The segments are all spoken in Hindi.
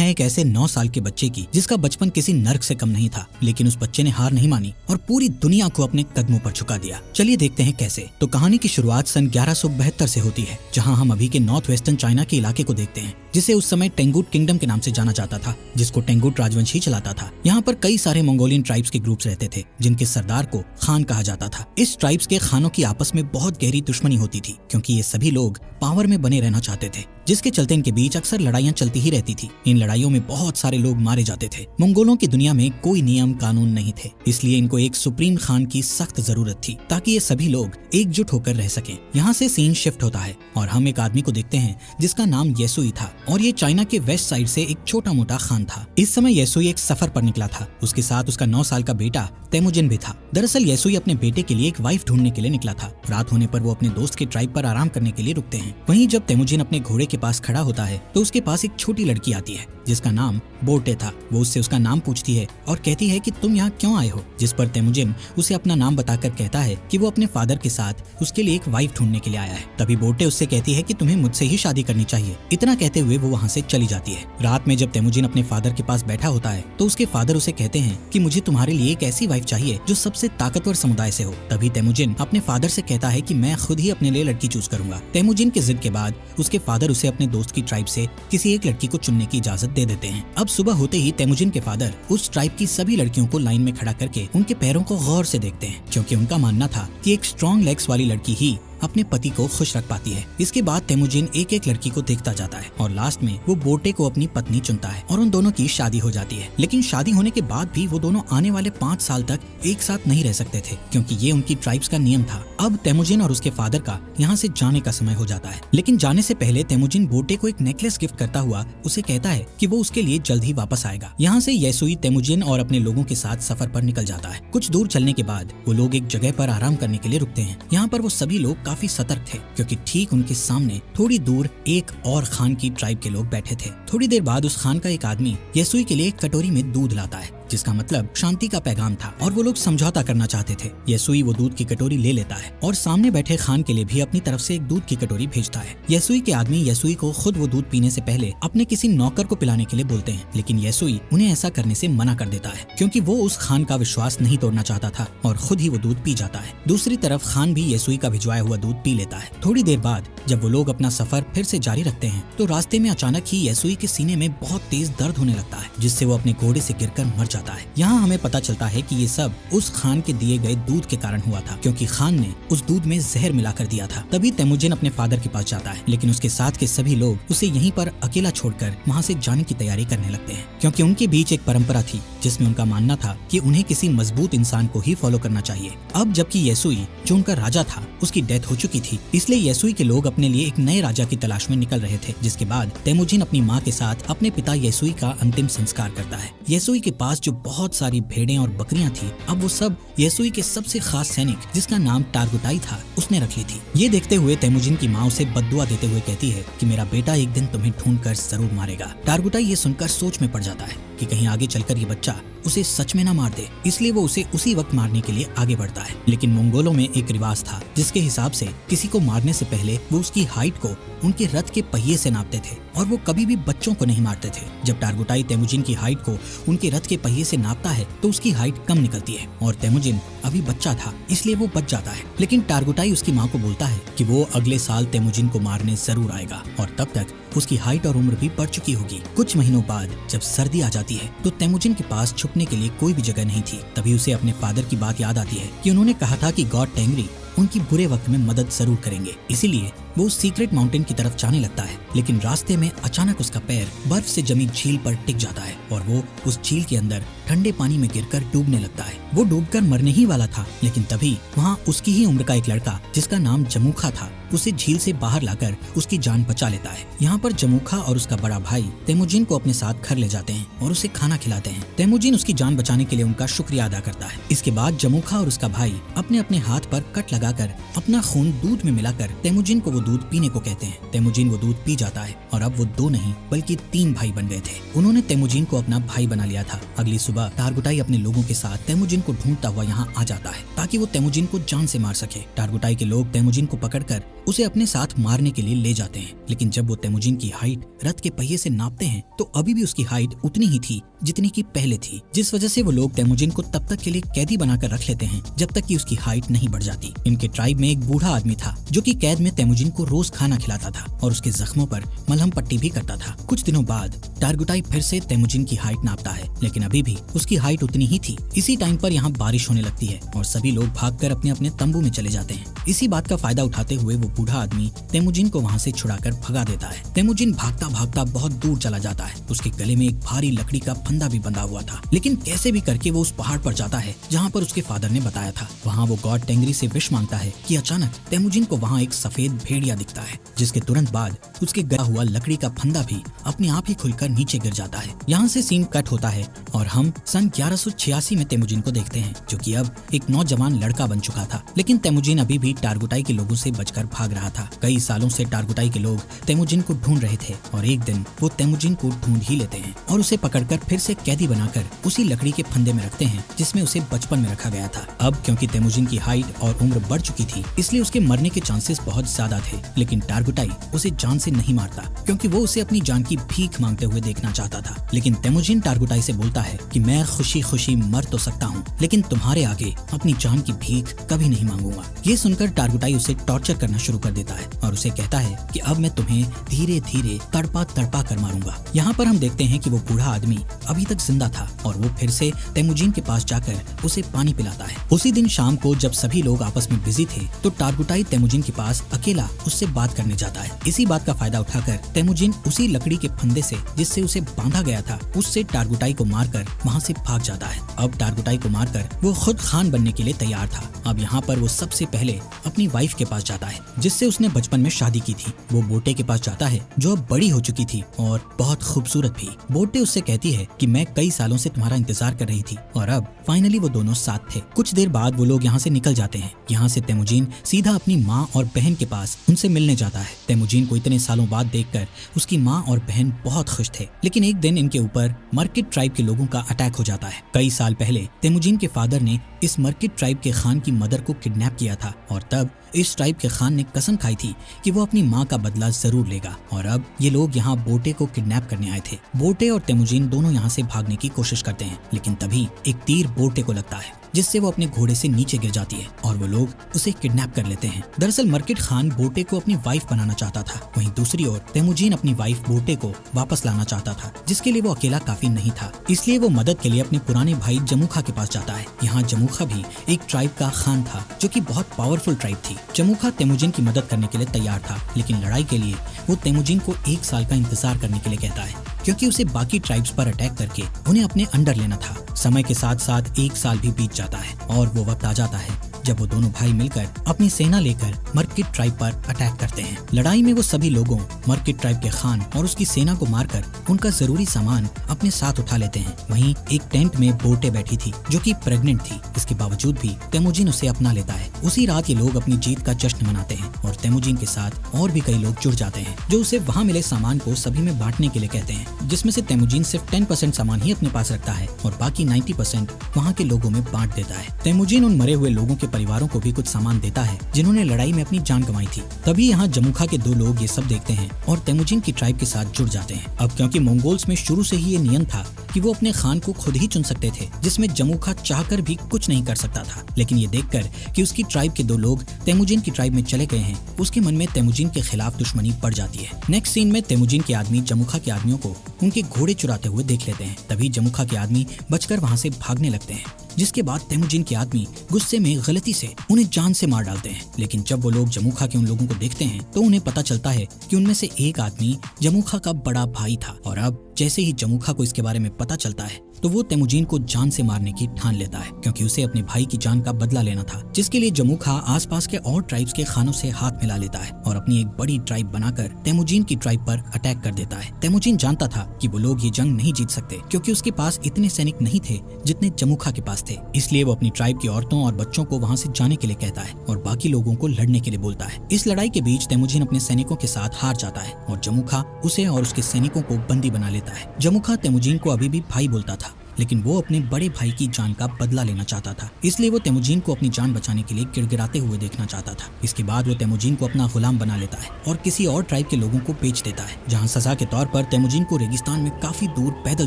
है एक ऐसे 9 साल के बच्चे की जिसका बचपन किसी नर्क से कम नहीं था, लेकिन उस बच्चे ने हार नहीं मानी और पूरी दुनिया को अपने कदमों पर झुका दिया। चलिए देखते हैं कैसे। तो कहानी की शुरुआत सन 1172 से होती है, जहां हम अभी के नॉर्थ वेस्टर्न चाइना के इलाके को देखते हैं, जिसे उस समय टेंगुट किंगडम के नाम से जाना जाता था, जिसको टेंगुट राजवंश ही चलाता था। यहाँ पर कई सारे मंगोलियन ट्राइब्स के ग्रुप्स रहते थे, जिनके सरदार को खान कहा जाता था। इस ट्राइब्स के खानों की आपस में बहुत गहरी दुश्मनी होती थी, क्योंकि ये सभी लोग पावर में बने रहना चाहते थे, जिसके चलते इनके बीच अक्सर लड़ाइयां चलती ही रहती थी। इन लड़ाइयों में बहुत सारे लोग मारे जाते थे। मंगोलों की दुनिया में कोई नियम कानून नहीं थे, इसलिए इनको एक सुप्रीम खान की सख्त जरूरत थी, ताकि ये सभी लोग एकजुट होकर रह सकें। यहाँ से सीन शिफ्ट होता है और हम एक आदमी को देखते हैं जिसका नाम येसुई था, और ये चाइना के वेस्ट साइड से एक छोटा मोटा खान था। इस समय येसुई एक सफर पर निकला था। उसके साथ उसका 9 साल का बेटा तेमुजिन भी था। दरअसल येसुई अपने बेटे के लिए एक वाइफ ढूंढने के लिए निकला था। रात होने पर वो अपने दोस्त के ट्राइब पर आराम करने के लिए रुकते हैं। वहीं जब तेमुजिन अपने घोड़े के पास खड़ा होता है तो उसके पास एक छोटी लड़की आती है जिसका नाम बोटे था। वो उससे उसका नाम पूछती है और कहती है कि तुम यहाँ क्यों आए हो, जिस पर तेमुजिन उसे अपना नाम बताकर कहता है कि वो अपने फादर के साथ उसके लिए एक वाइफ ढूंढने के लिए आया है। तभी बोटे उससे कहती है कि तुम्हें मुझसे ही शादी करनी चाहिए। इतना कहते हुए वो वहाँ से चली जाती है। रात में जब तेमुजिन अपने फादर के पास बैठा होता है तो उसके फादर उसे कहते हैं कि मुझे तुम्हारे लिए एक ऐसी वाइफ चाहिए जो सबसे ताकतवर समुदाय से हो। तभी तेमुजिन अपने फादर से कहता है कि मैं खुद ही अपने लिए लड़की चूज करूंगा। तेमुजिन की जिद के बाद उसके फादर उसे अपने दोस्त की ट्राइब से किसी एक लड़की को चुनने की इजाजत दे देते हैं। अब सुबह होते ही तेमुजिन के फादर उस ट्राइब की सभी लड़कियों को लाइन में खड़ा करके उनके पैरों को गौर से देखते हैं, क्योंकि उनका मानना था कि एक स्ट्रॉन्ग लेग्स वाली लड़की ही अपने पति को खुश रख पाती है। इसके बाद तेमुजिन एक एक लड़की को देखता जाता है और लास्ट में वो बोटे को अपनी पत्नी चुनता है और उन दोनों की शादी हो जाती है। लेकिन शादी होने के बाद भी वो दोनों आने वाले 5 साल तक एक साथ नहीं रह सकते थे, क्योंकि ये उनकी ट्राइब्स का नियम था। अब तेमुजिन और उसके फादर का यहाँ से जाने का समय हो जाता है, लेकिन जाने से पहले तेमुजिन बोटे को एक नेकलेस गिफ्ट करता हुआ उसे कहता है कि वो उसके लिए जल्द ही वापस आएगा। यहाँ से येसुई तेमुजिन और अपने लोगों के साथ सफर पर निकल जाता है। कुछ दूर चलने के बाद वो लोग एक जगह पर आराम करने के लिए रुकते हैं। यहाँ पर वो सभी लोग काफी सतर्क थे, क्योंकि ठीक उनके सामने थोड़ी दूर एक और खान की ट्राइब के लोग बैठे थे। थोड़ी देर बाद उस खान का एक आदमी येसुई के लिए एक कटोरी में दूध लाता है, जिसका मतलब शांति का पैगाम था, और वो लोग समझौता करना चाहते थे। येसुई वो दूध की कटोरी ले लेता है और सामने बैठे खान के लिए भी अपनी तरफ से एक दूध की कटोरी भेजता है। येसुई के आदमी येसुई को खुद वो दूध पीने से पहले अपने किसी नौकर को पिलाने के लिए बोलते हैं, लेकिन येसुई उन्हें ऐसा करने से मना कर देता है, क्योंकि वो उस खान का विश्वास नहीं तोड़ना चाहता था और खुद ही वो दूध पी जाता है। दूसरी तरफ खान भी येसुई का भिजवाया हुआ दूध पी लेता है। थोड़ी देर बाद जब वो लोग अपना सफर फिर से जारी रखते हैं तो रास्ते में अचानक ही येसुई के सीने में बहुत तेज दर्द होने लगता है, जिससे वो अपने घोड़े से गिरकर मर जाता है। यहाँ हमें पता चलता है कि ये सब उस खान के दिए गए दूध के कारण हुआ था, क्योंकि खान ने उस दूध में जहर मिलाकर दिया था। तभी तेमुजिन अपने फादर के पास जाता है, लेकिन उसके साथ के सभी लोग उसे यहीं पर अकेला छोड़कर वहाँ से जाने की तैयारी करने लगते हैं, क्योंकि उनके बीच एक परंपरा थी जिसमें उनका मानना था कि उन्हें किसी मजबूत इंसान को ही फॉलो करना चाहिए। अब जबकि येसुई जो उनका राजा था उसकी डेथ हो चुकी थी, इसलिए येसुई के लोग अपने लिए एक नए राजा की तलाश में निकल रहे थे। जिसके बाद तेमुजिन अपनी माँ के साथ अपने पिता येसुई का अंतिम संस्कार करता है। येसुई के पास जो बहुत सारी भेड़ें और बकरियां थी, अब वो सब येसुई के सबसे खास सैनिक, जिसका नाम टारगुटाई था, उसने रख ली थी। ये देखते हुए तेमुजिन की माँ उसे बद्दुआ देते हुए कहती है कि मेरा बेटा एक दिन तुम्हें ढूंढकर जरूर मारेगा। टारगुटाई ये सुनकर सोच में पड़ जाता है कि कहीं आगे चलकर ये बच्चा उसे सच में ना मार दे, इसलिए वो उसे उसी वक्त मारने के लिए आगे बढ़ता है। लेकिन मंगोलों में एक रिवाज था जिसके हिसाब से किसी को मारने से पहले वो उसकी हाइट को उनके रथ के पहिए से नापते थे, और वो कभी भी बच्चों को नहीं मारते थे। जब टारगुटाई तेमुजिन की हाइट को उनके रथ के पहिए से नापता है तो उसकी हाइट कम निकलती है, और तेमुजिन अभी बच्चा था इसलिए वो बच जाता है। लेकिन टारगुटाई उसकी माँ को बोलता है कि वो अगले साल तेमुजिन को मारने जरूर आएगा, और तब तक उसकी हाइट और उम्र भी बढ़ चुकी होगी। कुछ महीनों बाद जब सर्दी आ जाती है तो तेमुजिन के पास छुपने के लिए कोई भी जगह नहीं थी। तभी उसे अपने फादर की बात याद आती है कि उन्होंने कहा था कि गॉड टेंगरी उनकी बुरे वक्त में मदद जरूर करेंगे। इसीलिए वो उस सीक्रेट माउंटेन की तरफ जाने लगता है, लेकिन रास्ते में अचानक उसका पैर बर्फ से जमी झील पर टिक जाता है और वो उस झील के अंदर ठंडे पानी में गिरकर डूबने लगता है। वो डूबकर मरने ही वाला था, लेकिन तभी वहाँ उसकी ही उम्र का एक लड़का जिसका नाम जमूखा था उसे झील से बाहर लाकर उसकी जान बचा लेता है। यहाँ पर जमूखा और उसका बड़ा भाई तेमुजिन को अपने साथ घर ले जाते हैं और उसे खाना खिलाते हैं। तेमुजिन उसकी जान बचाने के लिए उनका शुक्रिया अदा करता है। इसके बाद जमूखा और उसका भाई अपने अपने हाथ पर कट लगाकर अपना खून दूध में मिलाकर तेमुजिन को वो दूध पीने को कहते हैं। तेमुजिन वो दूध पी जाता है और अब वो 2 नहीं बल्कि 3 भाई बन गए थे। उन्होंने तेमुजिन को अपना भाई बना लिया था। अगली सुबह टारगुटाई अपने लोगों के साथ तेमुजिन को ढूंढता हुआ यहाँ आ जाता है ताकि वो तेमुजिन को जान से मार सके। टारगुटाई के लोग तेमुजिन को पकड़कर उसे अपने साथ मारने के लिए ले जाते हैं, लेकिन जब वो तेमुजिन की हाइट रथ के पहिए से नापते हैं तो अभी भी उसकी हाइट उतनी ही थी जितनी की पहले थी, जिस वजह से वो लोग तेमुजिन को तब तक के लिए कैदी बनाकर रख लेते हैं जब तक कि उसकी हाइट नहीं बढ़ जाती। इनके ट्राइब में एक बूढ़ा आदमी था जो कि कैद में तेमुजिन को रोज खाना खिलाता था और उसके जख्मों पर मलहम पट्टी भी करता था। कुछ दिनों बाद टारगुटाई फिर से तेमुजिन की हाइट नापता है, लेकिन अभी भी उसकी हाइट उतनी ही थी। इसी टाइम पर यहाँ बारिश होने लगती है और सभी लोग भागकर अपने अपने तंबू में चले जाते हैं। इसी बात का फायदा उठाते हुए वो बूढ़ा आदमी तेमुजिन को वहाँ से छुड़ाकर भगा देता है। तेमुजिन भागता भागता बहुत दूर चला जाता है। उसके गले में एक भारी लकड़ी का फंदा भी बंधा हुआ था, लेकिन कैसे भी करके वो उस पहाड़ पर जाता है जहाँ पर उसके फादर ने बताया था। वहाँ वो गॉड टेंगरी से विश मांगता है कि अचानक तेमुजिन को वहाँ एक सफेद भेड़िया दिखता है, जिसके तुरंत बाद उसके गला हुआ लकड़ी का फंदा भी अपने आप ही खुलकर नीचे गिर जाता है। यहाँ से सीन कट होता है और हम सन 1186 में तेमुजिन को देखते हैं, जो कि अब एक नौजवान लड़का बन चुका था। लेकिन तेमुजिन अभी भी टारगुटाई के लोगों से बचकर भाग रहा था। कई सालों से टारगुटाई के लोग तेमुजिन को ढूंढ रहे थे और एक दिन वो तेमुजिन को ढूंढ ही लेते हैं और उसे पकड़कर फिर से कैदी बनाकर उसी लकड़ी के फंदे में रखते हैं जिसमें उसे बचपन में रखा गया था। अब क्योंकि तेमुजिन की हाइट और उम्र बढ़ चुकी थी, इसलिए उसके मरने के चांसेस बहुत ज्यादा थे। लेकिन टारगुटाई उसे जान से नहीं मारता क्योंकि वो उसे अपनी जान की भीख मांगते हुए देखना चाहता था। लेकिन तेमुजिन टारगुटाई से बोलता है कि मैं खुशी खुशी मर तो सकता हूँ, लेकिन तुम्हारे आगे अपनी जान की भीख कभी नहीं मांगूंगा। ये सुनकर टारगुटाई उसे टॉर्चर करना शुरू कर देता है और उसे कहता है कि अब मैं तुम्हें धीरे धीरे तड़पा तड़पा कर मारूंगा। यहाँ पर हम देखते हैं कि वो बूढ़ा आदमी अभी तक जिंदा था और वो फिर से तेमुजिन के पास जाकर उसे पानी पिलाता है। उसी दिन शाम को जब सभी लोग आपस में बिजी थे तो टारगुटाई तेमुजिन के पास अकेला उससे बात करने जाता है। इसी बात का फायदा उठाकर तेमुजिन उसी लकड़ी के फंदे से जिससे उसे बांधा गया था उससे टारगुटाई को मारकर वहाँ से भाग जाता है। अब टारगुटाई को मारकर वो खुद खान बनने के लिए तैयार था। अब यहाँ पर वो सबसे पहले अपनी वाइफ के पास जाता है जिससे उसने बचपन में शादी की थी। वो बोटे के पास जाता है जो अब बड़ी हो चुकी थी और बहुत खूबसूरत भी। बोटे उससे कहती है कि मैं कई सालों से तुम्हारा इंतजार कर रही थी और अब फाइनली वो दोनों साथ थे। कुछ देर बाद वो लोग यहाँ से निकल जाते हैं। यहाँ से तेमुजिन सीधा अपनी माँ और बहन के पास उनसे मिलने जाता है। तेमुजिन को इतने सालों बाद देखकर उसकी माँ और बहन बहुत खुश थे, लेकिन एक दिन इनके ऊपर मर्किट ट्राइब के लोगों का अटैक हो जाता है। कई साल पहले तेमुजिन के फादर ने इस मर्किट ट्राइब के खान की मदर को किडनैप किया था और तब इस ट्राइब के खान ने कसम खाई थी कि वो अपनी माँ का बदला जरूर लेगा। और अब ये लोग यहाँ बोटे को किडनैप करने आए थे। बोटे और तेमुजिन दोनों यहाँ से भागने की कोशिश करते हैं, लेकिन तभी एक तीर बोटे को लगता है जिससे वो अपने घोड़े से नीचे गिर जाती है और वो लोग उसे किडनैप कर लेते हैं। दरअसल मर्किट खान बोटे को अपनी वाइफ बनाना चाहता था। वहीं दूसरी ओर तेमुजिन अपनी वाइफ बोटे को वापस लाना चाहता था, जिसके लिए वो अकेला काफी नहीं था। इसलिए वो मदद के लिए अपने पुराने भाई जमुखा के पास जाता है। यहाँ जमुखा भी एक ट्राइब का खान था जो कि बहुत पावरफुल ट्राइब थी। जमुखा तेमुजिन की मदद करने के लिए तैयार था, लेकिन लड़ाई के लिए वो तेमुजिन को 1 साल का इंतजार करने के लिए कहता है क्योंकि उसे बाकी ट्राइब्स पर अटैक करके उन्हें अपने अंडर लेना था। समय के साथ साथ 1 साल भी बीत जाता है और वो वक्त आ जाता है जब वो दोनों भाई मिलकर अपनी सेना लेकर मर्किट ट्राइब पर अटैक करते हैं। लड़ाई में वो सभी लोगों मर्किट ट्राइब के खान और उसकी सेना को मारकर उनका जरूरी सामान अपने साथ उठा लेते हैं। वहीं एक टेंट में बोटे बैठी थी जो कि प्रेग्नेंट थी। इसके बावजूद भी तेमुजिन उसे अपना लेता है। उसी रात ये लोग अपनी जीत का जश्न मनाते हैं और तेमुजिन के साथ और भी कई लोग जुड़ जाते हैं जो उसे वहाँ मिले सामान को सभी में बांटने के लिए कहते हैं, जिसमें से तेमुजिन सिर्फ 10% सामान ही अपने पास रखता है और बाकी 90% वहाँ के लोगों में बांट देता है। तेमुजिन उन मरे हुए लोगों के परिवारों को भी कुछ सामान देता है जिन्होंने लड़ाई में अपनी जान गंवाई थी। तभी यहाँ जमुखा के 2 लोग ये सब देखते हैं और तेमुजिन की ट्राइब के साथ जुड़ जाते हैं। अब क्योंकि मंगोल्स में शुरू से ही ये नियम था कि वो अपने खान को खुद ही चुन सकते थे, जिसमें जमुखा चाहकर भी कुछ नहीं कर सकता था। लेकिन ये देखकर कि उसकी ट्राइब के 2 लोग तेमुजिन की ट्राइब में चले गए हैं, उसके मन में तेमुजिन के खिलाफ दुश्मनी बढ़ जाती है। नेक्स्ट सीन में तेमुजिन के आदमी जमुखा के आदमियों को उनके घोड़े चुराते हुए देख लेते हैं। तभी जमुखा के आदमी बचकर वहाँ से भागने लगते हैं, जिसके बाद तेमुजिन के आदमी गुस्से में गलती से उन्हें जान से मार डालते हैं। लेकिन जब वो लोग जमुखा के उन लोगों को देखते हैं तो उन्हें पता चलता है कि उनमें से एक आदमी जमुखा का बड़ा भाई था और अब जैसे ही जमुखा को इसके बारे में पता चलता है तो वो तेमुजीन को जान से मारने की ठान लेता है, क्योंकि उसे अपने भाई की जान का बदला लेना था, जिसके लिए जमुखा आसपास के और ट्राइब्स के खानों से हाथ मिला लेता है और अपनी एक बड़ी ट्राइब बनाकर तेमुजीन की ट्राइब पर अटैक कर देता है। तेमुजीन जानता था कि वो लोग ये जंग नहीं जीत सकते, क्योंकि उसके पास इतने सैनिक नहीं थे जितने जमुखा के पास थे। इसलिए वो अपनी ट्राइब की औरतों और बच्चों को वहाँ से जाने के लिए कहता है और बाकी लोगों को लड़ने के लिए बोलता है। इस लड़ाई के बीच तेमुजीन अपने सैनिकों के साथ हार जाता है और जमुखा उसे और उसके सैनिकों को बंदी बना लेता है। जमुखा तेमुजीन को अभी भी भाई बोलता था, लेकिन वो अपने बड़े भाई की जान का बदला लेना चाहता था, इसलिए वो तेमुजीन को अपनी जान बचाने के लिए गिड़गिड़ाते हुए देखना चाहता था। इसके बाद वो तेमुजीन को अपना गुलाम बना लेता है और किसी और ट्राइब के लोगों को बेच देता है, जहाँ सजा के तौर पर तेमुजीन को रेगिस्तान में काफी दूर पैदल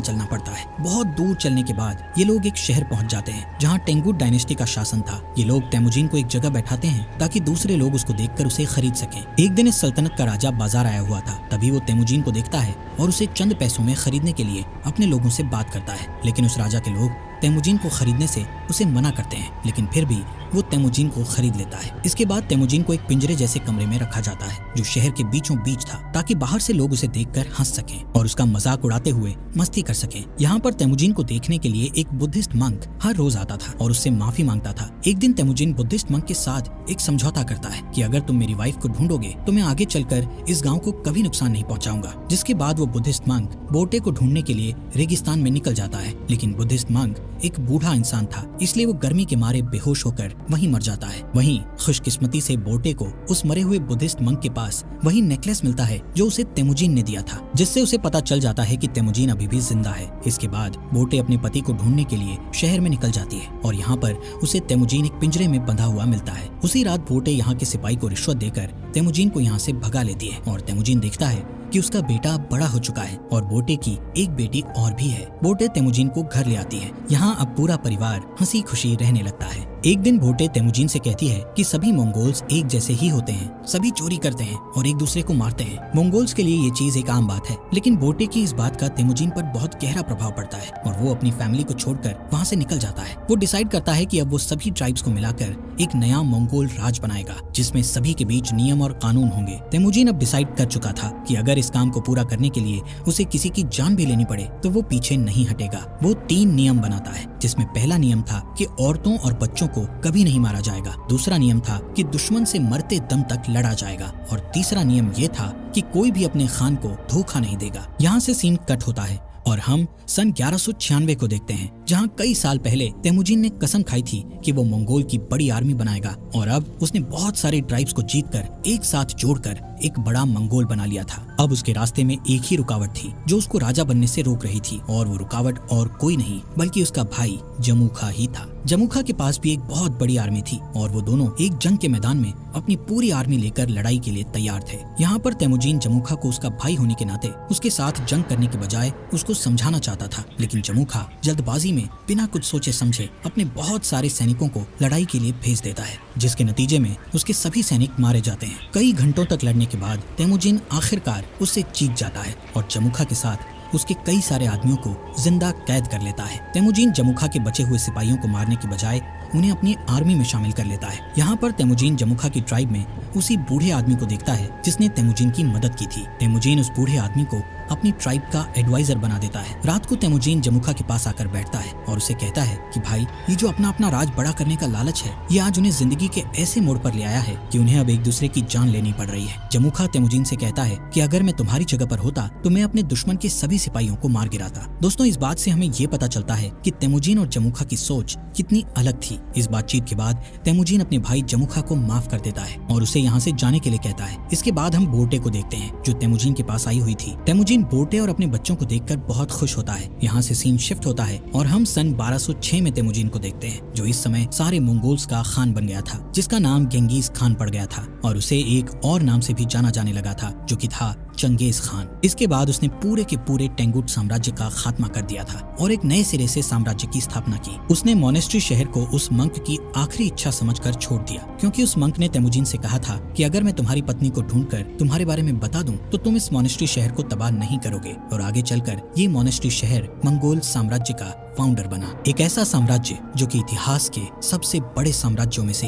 चलना पड़ता है। बहुत दूर चलने के बाद ये लोग एक शहर पहुँच जाते हैं जहाँ टेंगुट डायनेस्टी का शासन था। ये लोग तेमुजीन को एक जगह बैठाते हैं ताकि दूसरे लोग उसको देखकर उसे खरीद सकें। एक दिन इस सल्तनत का राजा बाजार आया हुआ था, तभी वो तेमुजीन को देखता है और उसे चंद पैसों में खरीदने के लिए अपने लोगों से बात करता है, लेकिन उस राजा के लोग तेमुजीन को खरीदने से उसे मना करते हैं, लेकिन फिर भी वो तेमुजीन को खरीद लेता है। इसके बाद तेमुजीन को एक पिंजरे जैसे कमरे में रखा जाता है जो शहर के बीचों बीच था, ताकि बाहर से लोग उसे देखकर हंस सकें और उसका मजाक उड़ाते हुए मस्ती कर सकें। यहाँ पर तेमुजीन को देखने के लिए एक बुद्धिस्ट मंक हर रोज आता था और उससे माफी मांगता था। एक दिन तेमुजीन बुद्धिस्ट मंक के साथ एक समझौता करता है कि अगर तुम मेरी वाइफ को ढूंढोगे तो मैं आगे चलकर इस गाँव को कभी नुकसान नहीं पहुँचाऊंगा। जिसके बाद वो बुद्धिस्ट मंक बोटे को ढूंढने के लिए रेगिस्तान में निकल जाता है, लेकिन बुद्धिस्ट मंक एक बूढ़ा इंसान था, इसलिए वो गर्मी के मारे बेहोश होकर वहीं मर जाता है। वहीं खुशकिस्मती से बोटे को उस मरे हुए बुद्धिस्ट मंक के पास वही नेकलेस मिलता है जो उसे तेमुजीन ने दिया था, जिससे उसे पता चल जाता है कि तेमुजीन अभी भी जिंदा है। इसके बाद बोटे अपने पति को ढूंढने के लिए शहर में निकल जाती है और यहाँ पर उसे तेमुजीन एक पिंजरे में बंधा हुआ मिलता है। उसी रात बोटे यहाँ के सिपाही को रिश्वत देकर तेमुजीन को यहाँ से भगा लेती है और तेमुजीन देखता है कि उसका बेटा बड़ा हो चुका है और बोटे की एक बेटी और भी है। बोटे तेमुजीन को घर ले आती है। यहाँ अब पूरा परिवार हंसी खुशी रहने लगता है। एक दिन बोटे तेमुजीन से कहती है कि सभी मंगोल्स एक जैसे ही होते हैं, सभी चोरी करते हैं और एक दूसरे को मारते हैं। मंगोल्स के लिए ये चीज एक आम बात है, लेकिन बोटे की इस बात का तेमुजीन पर बहुत गहरा प्रभाव पड़ता है और वो अपनी फैमिली को छोड़कर वहाँ से निकल जाता है। वो डिसाइड करता है कि अब वो सभी ट्राइब्स को मिलाकर एक नया मंगोल राज बनाएगा, जिसमें सभी के बीच नियम और कानून होंगे। तेमुजीन अब डिसाइड कर चुका था कि अगर इस काम को पूरा करने के लिए उसे किसी की जान भी लेनी पड़े तो वो पीछे नहीं हटेगा। वो 3 नियम बनाता है, जिसमें पहला नियम था कि औरतों और बच्चों को कभी नहीं मारा जाएगा, दूसरा नियम था कि दुश्मन से मरते दम तक लड़ा जाएगा और तीसरा नियम ये था कि कोई भी अपने खान को धोखा नहीं देगा। यहाँ से सीन कट होता है और हम सन 1196 को देखते हैं, जहाँ कई साल पहले तेमुजीन ने कसम खाई थी कि वो मंगोल की बड़ी आर्मी बनाएगा और अब उसने बहुत सारे ट्राइब्स को जीतकर एक साथ जोड़कर एक बड़ा मंगोल बना लिया था। अब उसके रास्ते में एक ही रुकावट थी जो उसको राजा बनने से रोक रही थी, और वो रुकावट और कोई नहीं बल्कि उसका भाई जमुखा ही था। जमुखा के पास भी एक बहुत बड़ी आर्मी थी और वो दोनों एक जंग के मैदान में अपनी पूरी आर्मी लेकर लड़ाई के लिए तैयार थे। यहाँ पर तेमुजीन जमुखा को उसका भाई होने के नाते उसके साथ जंग करने के बजाय उसको समझाना चाहता था, लेकिन जमुखा जल्दबाजी में बिना कुछ सोचे समझे अपने बहुत सारे सैनिकों को लड़ाई के लिए भेज देता है, जिसके नतीजे में उसके सभी सैनिक मारे जाते हैं। कई घंटों तक लड़ने के बाद तेमुजीन आखिरकार उससे जीत जाता है और जमुखा के साथ उसके कई सारे आदमियों को जिंदा कैद कर लेता है। तेमुजीन जमुखा के बचे हुए सिपाहियों को मारने की बजाय उन्हें अपनी आर्मी में शामिल कर लेता है। यहाँ पर तेमुजीन जमुखा की ट्राइब में उसी बूढ़े आदमी को देखता है जिसने तेमुजीन की मदद की थी। तेमुजीन उस बूढ़े आदमी को अपनी ट्राइब का एडवाइजर बना देता है। रात को तेमुजीन जमुखा के पास आकर बैठता है और उसे कहता है कि भाई, ये जो अपना अपना राज बड़ा करने का लालच है, ये आज उन्हें जिंदगी के ऐसे मोड़ पर ले आया है कि उन्हें अब एक दूसरे की जान लेनी पड़ रही है। जमुखा तेमुजीन से कहता है कि अगर मैं तुम्हारी जगह पर होता तो मैं अपने दुश्मन के सभी सिपाहियों को मार गिराता। दोस्तों, इस बात से हमें ये पता चलता है कि तेमुजीन और जमुखा की सोच कितनी अलग थी। इस बातचीत के बाद तेमुजीन अपने भाई जमुखा को माफ कर देता है और उसे यहाँ से जाने के लिए कहता है। इसके बाद हम बोटे को देखते हैं जो तेमुजीन के पास आई हुई थी। तेमुजीन बोटे और अपने बच्चों को देखकर बहुत खुश होता है। यहाँ से सीन शिफ्ट होता है और हम सन 1206 में तेमुजीन को देखते हैं, जो इस समय सारे मंगोल्स का खान बन गया था, जिसका नाम गेंगीज खान पड़ गया था और उसे एक और नाम से भी जाना जाने लगा था, जो कि था चंगेज खान। इसके बाद उसने पूरे के पूरे टेंगुट साम्राज्य का खात्मा कर दिया था और एक नए सिरे से साम्राज्य की स्थापना की। उसने मोनेस्ट्री शहर को उस मंक की आखिरी इच्छा समझकर छोड़ दिया, क्योंकि उस मंक ने तेमुजीन से कहा था कि अगर मैं तुम्हारी पत्नी को ढूंढकर तुम्हारे बारे में बता दूं तो तुम इस मोनेस्ट्री शहर को तबाह नहीं करोगे। और आगे चलकर ये मोनेस्ट्री शहर मंगोल साम्राज्य का फाउंडर बना, एक ऐसा साम्राज्य जो कि इतिहास के सबसे बड़े साम्राज्यों में से